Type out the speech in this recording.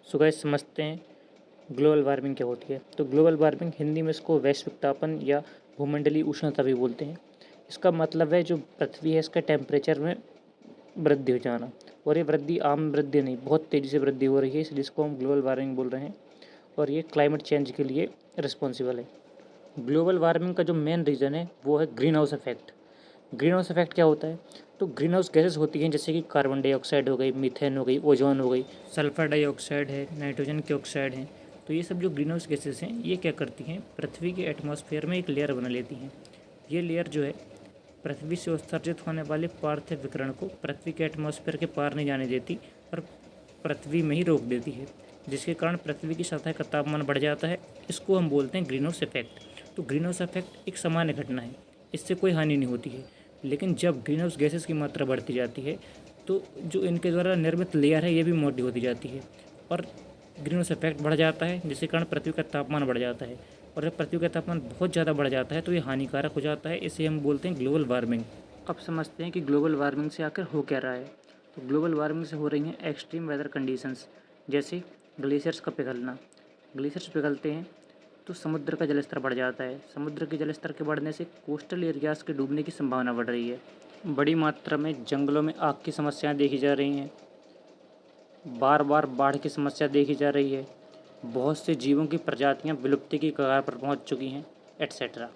So guys समझते हैं global warming क्या होती है। तो ग्लोबल वार्मिंग हिंदी में इसको वैश्विक तापन या भूमंडलीय उष्णता भी बोलते हैं। इसका मतलब है जो पृथ्वी है इसका टेम्परेचर में वृद्धि हो जाना। और ये वृद्धि आम वृद्धि नहीं, बहुत तेज़ी से वृद्धि हो रही है, इसलिए इसको हम ग्लोबल वार्मिंग बोल रहे हैं। और ये क्लाइमेट चेंज के लिए रिस्पॉन्सिबल है। ग्लोबल वार्मिंग का जो मेन रीज़न है वो है green house effect. Green house effect क्या होता है? तो ग्रीन हाउस गैसेस होती हैं जैसे कि कार्बन डाइऑक्साइड हो गई, मीथेन हो गई, ओजोन हो गई, सल्फर डाइऑक्साइड है, नाइट्रोजन के ऑक्साइड हैं। तो ये सब जो ग्रीन हाउस गैसेस हैं ये क्या करती हैं, पृथ्वी के एटमॉस्फेयर में एक लेयर बना लेती हैं। ये लेयर जो है पृथ्वी से उत्सर्जित होने वाले पार्थिव विकिरण को पृथ्वी के एटमॉस्फेयर के पार नहीं जाने देती और पृथ्वी में ही रोक देती है, जिसके कारण पृथ्वी की सतह का तापमान बढ़ जाता है। इसको हम बोलते हैं ग्रीन हाउस इफेक्ट। तो ग्रीन हाउस इफेक्ट एक सामान्य घटना है, इससे कोई हानि नहीं होती है। लेकिन जब ग्रीन हाउस गैसेस की मात्रा बढ़ती जाती है तो जो इनके द्वारा निर्मित लेयर है ये भी मोटी होती जाती है और ग्रीन हाउस इफेक्ट बढ़ जाता है, जिसके कारण पृथ्वी का तापमान बढ़ जाता है। और जब पृथ्वी का तापमान बहुत ज़्यादा बढ़ जाता है तो ये हानिकारक हो जाता है, इसे हम बोलते हैं ग्लोबल वार्मिंग। अब समझते हैं कि ग्लोबल वार्मिंग से आखिर हो क्या रहा है। तो ग्लोबल वार्मिंग से हो रही हैं एक्सट्रीम वेदर कंडीशंस, जैसे ग्लेशियर्स का पिघलना। ग्लेशियर्स पिघलते हैं तो समुद्र का जलस्तर बढ़ जाता है। समुद्र के जलस्तर के बढ़ने से कोस्टल एरियाज़ के डूबने की संभावना बढ़ रही है। बड़ी मात्रा में जंगलों में आग की समस्याएं देखी जा रही हैं। बार बार बाढ़ की समस्या देखी जा रही है। बहुत से जीवों की प्रजातियां विलुप्ति की कगार पर पहुंच चुकी हैं, एट्सेट्रा।